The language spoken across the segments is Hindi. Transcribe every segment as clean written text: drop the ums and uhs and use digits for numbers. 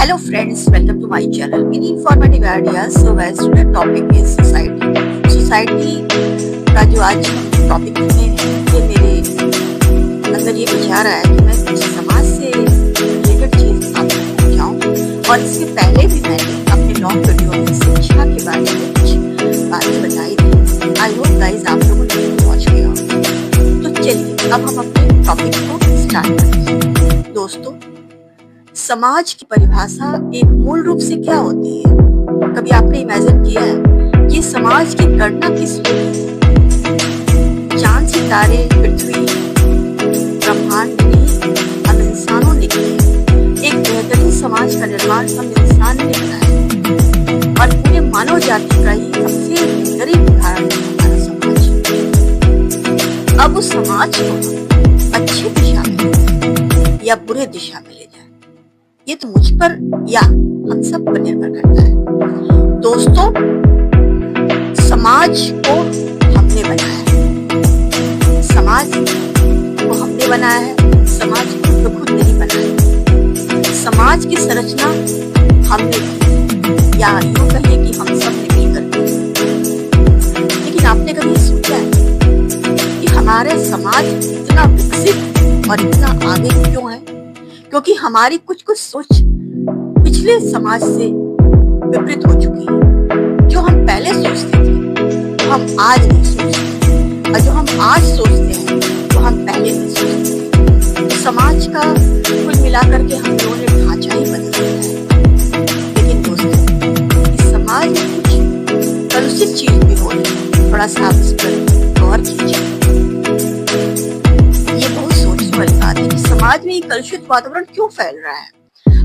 Hello friends, welcome to my channel. Many informative ideas. So as today's topic is society. Society का जो आज टॉपिक है ये मेरे अंदर ये विचार आया कि मैं कुछ समाज से रिलेटेड चीज आपको समझाऊं। और इससे पहले भी मैंने अपने लॉन्ग वीडियो में शिक्षा के बारे में कुछ बातें बताई थी। आई होप गाइस आप लोगों ने वॉच किया हो। तो चलिए अब हम अपने टॉपिक को स्टार्ट करते हैं। दोस्तों, समाज की परिभाषा एक मूल रूप से क्या होती है? कभी आपने इमेजिन किया है कि समाज की गणना किसने की? चांद सितारे, पृथ्वी, ब्रह्मांड ने हम इंसानों ने की। एक बेहतरीन समाज का निर्माण हम इंसान ने बनाया और पूरे मानव जाति का ही सबसे बेहतरीन उदाहरण है हमारा समाज। अब उस समाज को अच्छी दिशा में या बुरे दिशा में ले जाए, ये तो मुझ पर या हम सब पर निर्भर करता है। दोस्तों, समाज को हमने बनाया है। समाज को हमने बनाया है, समाज को तो खुद नहीं बनाया। समाज की संरचना हमने की, या यूं कहिए कि हम सब ने मिलकर की। लेकिन आपने कभी सोचा है कि हमारे समाज इतना विकसित और इतना आगे क्यों है? क्योंकि हमारी कुछ सोच पिछले समाज से विपरीत हो चुकी है। जो हम पहले सोचते थे वो हम आज नहीं सोचते, और जो हम आज सोचते हैं वो हम पहले नहीं सोचते। तो समाज का कुल मिलाकर के हम लोगों ने ढांचा ही बदल दिया है। लेकिन दोस्तों, इस समाज में कुछ कलुषित चीज भी हो रही है। थोड़ा सा आप इस पर गौर कीजिए। वाली बात है कि समाज में ये कलुषित वातावरण क्यों फैल रहा है?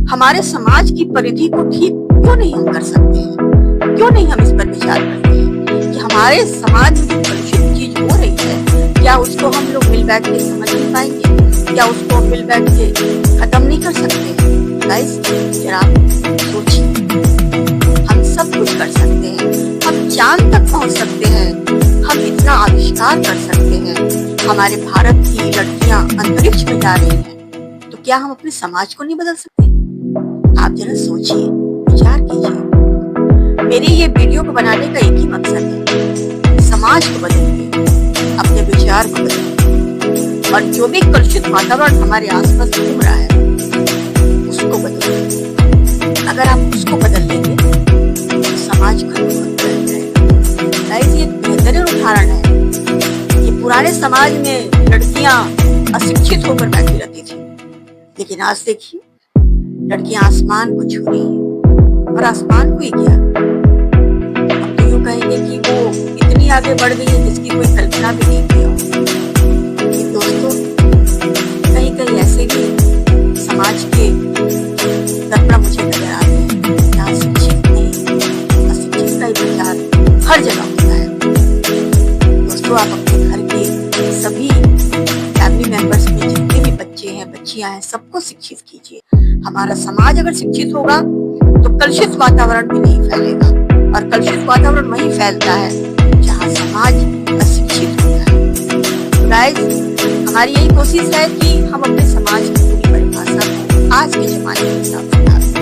हमारे समाज की परिधि को ठीक क्यों नहीं हम कर सकते हैं? क्यों नहीं हम इस पर विचार करते हैं कि हमारे समाज में जो कलुषित चीज हो रही है, क्या उसको हम लोग मिल बैठ के समझ नहीं पाएंगे? क्या उसको मिल बैठ के खत्म नहीं कर सकते? गाइस, जरा सोचिए। हम सब कुछ कर सकते हैं, हम चांद तक पहुंच सकते हैं, हम इतना आविष्कार कर सकते हैं। हमारे भारत की लड़कियां अंतरिक्ष में जा रही हैं, तो क्या हम अपने समाज को नहीं बदल सकते? आप जरा सोचिए, विचार कीजिए। मेरे ये वीडियो को बनाने का एक ही मकसद है, समाज को बदलिए, अपने विचार को बदलिए, और जो भी कलुषित वातावरण हमारे आसपास घूम रहा है उसको बदलिए। अगर आप उसको बदल लेंगे तो समाज का बदल जाएगा। गाइस, ये एक बेहतरीन उदाहरण है। पुराने समाज में लड़कियां अशिक्षित होकर बैठी रहती थी, लेकिन आज देखिए लड़कियां आसमान को छू रही हैं। और आसमान को ही क्या, हम तो यूं कहेंगे कि वो इतनी आगे बढ़ गई है जिसकी कोई कल्पना भी नहीं की हो। लेकिन दोस्तों, कहीं कहीं ऐसे भी समाज के दर्पण मुझे नजर आते हैं जहाँ शिक्षित नहीं, अशिक्षित का ही विचार हर जगह होता है। दोस्तों, आप सभी फैमिली मेंबर्स में जितने भी बच्चे हैं, बच्चियां हैं, सबको शिक्षित कीजिए। हमारा समाज अगर शिक्षित होगा तो कलुषित वातावरण भी नहीं फैलेगा, और कलुषित वातावरण वहीं फैलता है जहां समाज अशिक्षित होता है। तो गाइस, हमारी यही कोशिश है कि हम अपने समाज की पूरी परिभाषा को आज के जमाने के हिसाब से ढालें।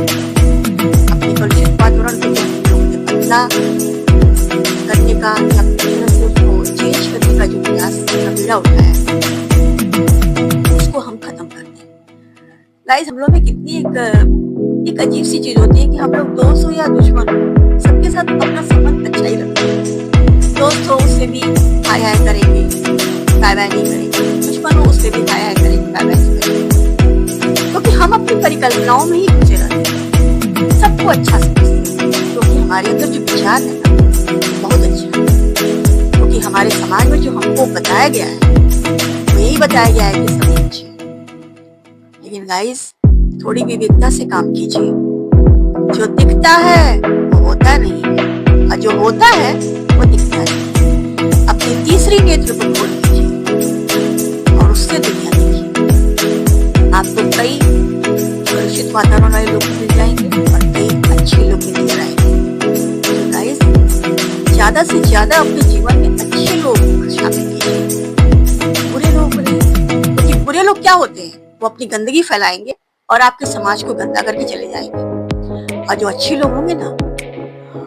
अपने कलुषित वातावरण को हम लोगों ने बदला करने का या चेंज करने का जो प्रयास बीड़ा उठाया है, उसको हम खत्म कर दें। गाइस, हम लोग में कितनी एक अजीब सी चीज होती है कि हम लोग दोस्त हो या दुश्मन हो, सबके साथ अपना संबंध अच्छा ही रखते हैं। दोस्त हो उससे भी हाय हाय करेंगे, बाय बाय नहीं करेंगे। दुश्मन हो उससे भी हाय हाय करेंगे, बाय बाय नहीं करेंगे। क्योंकि हम अपनी परिकल्पनाओं में ही घुसे रहते हैं, सबको अच्छा समझते हैं, क्योंकि हमारे अंदर जो विचार है बहुत अच्छा है। कि हमारे समाज में जो हमको बताया गया है वो यही बताया गया है कि सभी अच्छे हैं। लेकिन गाइस, थोड़ी विविधता से काम कीजिए। जो दिखता है वो होता नहीं है, और जो होता है वो दिखता नहीं। अपनी तीसरी नेत्र को खोल लीजिए और उससे दुनिया देखिए। आपको कई कलुषित वातावरण वाले लोग मिल जाएंगे और कई अच्छे लोग मिल जाएंगे। गाइस, ज्यादा से ज्यादा अपने जीवन में अच्छे लोग शामिल कीजिए, बुरे लोग नहीं। क्योंकि बुरे लोग क्या होते हैं, वो अपनी गंदगी फैलाएंगे और आपके समाज को गंदा करके चले जाएंगे। और जो अच्छे लोग होंगे ना,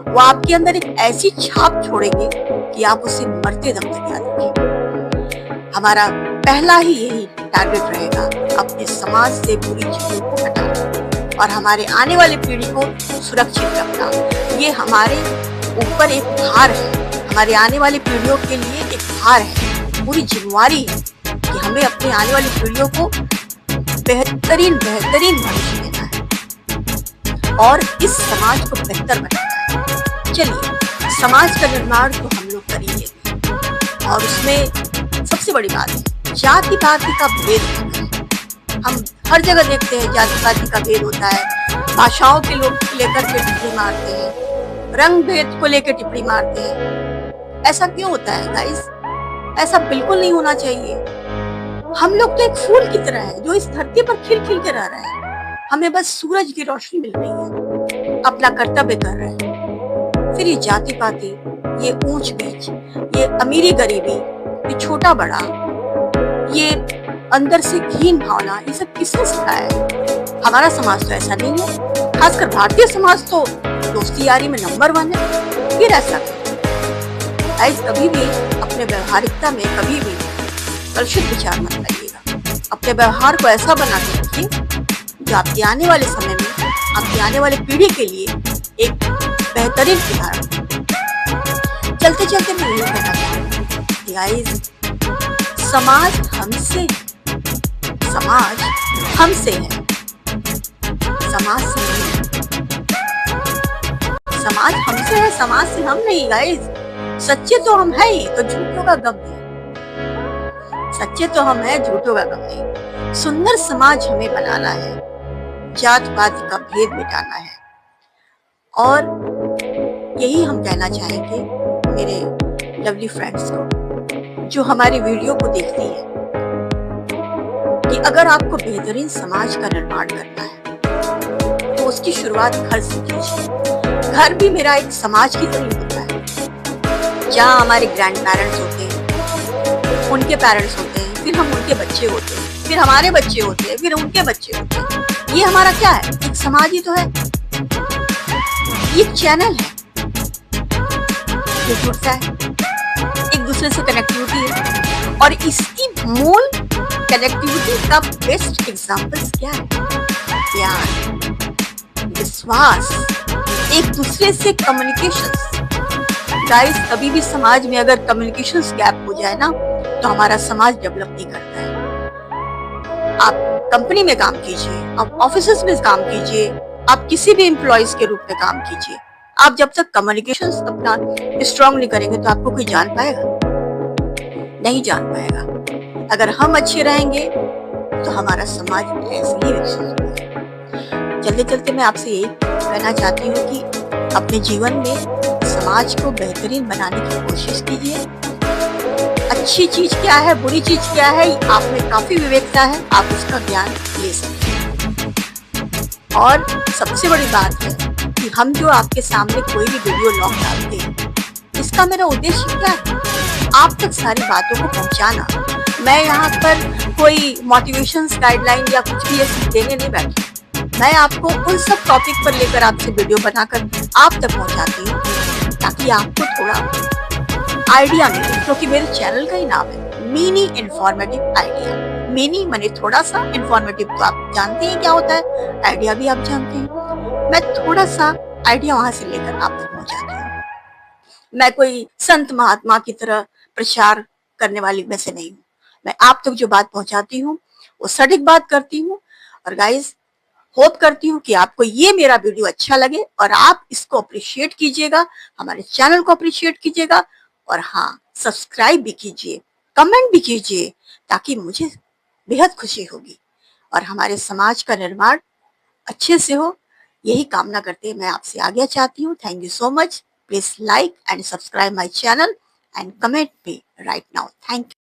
वो आपके अंदर एक ऐसी छाप छोड़ेंगे कि आप उसे मरते दम तक याद रखेंगे। हमारा पहला ही यही टारगेट रहेगा, अपने समाज से बुरी चीजों को हटाना और हमारे आने वाली पीढ़ी को सुरक्षित रखना। ये हमारे ऊपर एक भार है, हमारे आने वाली पीढ़ियों के लिए एक भार है, पूरी जिम्मेवारी है कि हमें अपने आने वाली पीढ़ियों को बेहतरीन भविष्य देना है और इस समाज को बेहतर बनाना है। चलिए, समाज का निर्माण तो हम लोग करेंगे और उसमें सबसे बड़ी बात है जाति पाति का भेद होता है। हम हर जगह देखते हैं जाति पाति का भेद होता है, भाषाओं के लोग लेकर के टिप्पणी मारते हैं, रंग भेद को लेकर टिप्पणी मारते हैं। ऐसा क्यों होता है गाइस? ऐसा बिल्कुल नहीं होना चाहिए। हम लोग तो एक फूल की तरह है जो इस धरती पर खिल खिल के रह रहे हैं। हमें बस सूरज की रोशनी मिल रही है, अपना कर्तव्य कर रहे हैं। फिर ये जाति पाति, ये ऊंच नीच, ये अमीरी गरीबी, ये छोटा बड़ा, ये अंदर से घिन भावना, ये सब किसने सिखाया है? हमारा समाज तो ऐसा नहीं है, खासकर भारतीय समाज तो दोस्ती यारी में नंबर 1 है। फिर ऐसा कभी भी अपने व्यवहारिकता में कभी भी कलुषित विचार मत लाइएगा। अपने व्यवहार को ऐसा बना के रखिए जो आपके आने वाले समय में, आपकी आने वाली पीढ़ी के लिए एक बेहतरीन उदाहरण। चलते चलते मैं यही कहना चाहूंगी, गाइस, समाज हमसे है, समाज हमसे है, समाज से नहीं। समाज हमसे है, समाज से हम नहीं। गाइस, सच्चे तो हम है ही, तो झूठों का गम नहीं। सच्चे तो हम है, झूठों का गम नहीं। सुंदर समाज हमें बनाना है, जात पात का भेद मिटाना है। और यही हम कहना चाहेंगे मेरे लवली फ्रेंड्स को जो हमारी वीडियो को देखती है कि अगर आपको बेहतरीन समाज का निर्माण करना है तो उसकी शुरुआत घर से कीजिए। घर भी मेरा एक समाज की तरह होता है, जहाँ हमारे ग्रैंड पेरेंट्स होते हैं, उनके पेरेंट्स होते हैं, फिर हम उनके बच्चे होते हैं, फिर हमारे बच्चे होते हैं, फिर उनके बच्चे होते हैं। ये हमारा क्या है? एक समाज ही तो है, ये चैनल है जो जुड़ता है, एक दूसरे से कनेक्टिविटी है। और इसकी मूल कनेक्टिविटी का बेस्ट एग्जांपल्स क्या है? प्यार, विश्वास, एक दूसरे से कम्युनिकेशन। गाइस, कभी भी समाज में अगर कम्युनिकेशन गैप हो जाए ना, तो हमारा समाज डेवलप नहीं करता है। आप कंपनी में काम कीजिए, आप ऑफिस में काम कीजिए, आप किसी भी एम्प्लॉइज के रूप में काम कीजिए, आप जब तक कम्युनिकेशन अपना स्ट्रांग नहीं करेंगे तो आपको कोई जान पाएगा? नहीं जान पाएगा। अगर हम अच्छे रहेंगे तो हमारा समाज ऐसे ही विकसित होगा। चलते चलते मैं आपसे यही कहना चाहती हूँ कि अपने जीवन में समाज को बेहतरीन बनाने की कोशिश कीजिए। अच्छी चीज क्या है, बुरी चीज क्या है, आप में काफी विवेकता है, आप उसका ज्ञान ले सकते हैं। और सबसे बड़ी बात है कि हम जो आपके सामने कोई भी वीडियो लॉन्च डालते हैं, इसका मेरा उद्देश्य क्या है? आप तक सारी बातों को पहुंचाना। मैं यहाँ पर कोई मोटिवेशन गाइडलाइन या कुछ भी ऐसे देने नहीं बैठी। मैं आपको उन सब टॉपिक पर लेकर आपसे वीडियो बनाकर आप तक पहुंचाती हूँ, ताकि आपको थोड़ा आइडिया मिले, क्योंकि मेरे चैनल का ही नाम है मिनी इंफॉर्मेटिव आइडिया। मिनी माने थोड़ा सा, इंफॉर्मेटिव तो आप जानते हैं क्या होता है, आइडिया भी आप जानते हैं। मैं थोड़ा सा आइडिया वहां से लेकर आप तक पहुंचाती हूँ। मैं कोई संत महात्मा की तरह प्रचार करने वाली में से नहीं हूँ। मैं आप तक जो बात पहुंचाती हूँ वो सटीक बात करती हूँ। और गाइस, होप करती हूँ कि आपको ये मेरा वीडियो अच्छा लगे और आप इसको अप्रिशिएट कीजिएगा, हमारे चैनल को अप्रिशिएट कीजिएगा, और हाँ, सब्सक्राइब भी कीजिए, कमेंट भी कीजिए, ताकि मुझे बेहद खुशी होगी और हमारे समाज का निर्माण अच्छे से हो। यही कामना करते मैं आपसे आगे चाहती हूँ। Thank you so much. Please like and subscribe my channel and comment me right now. Thank you.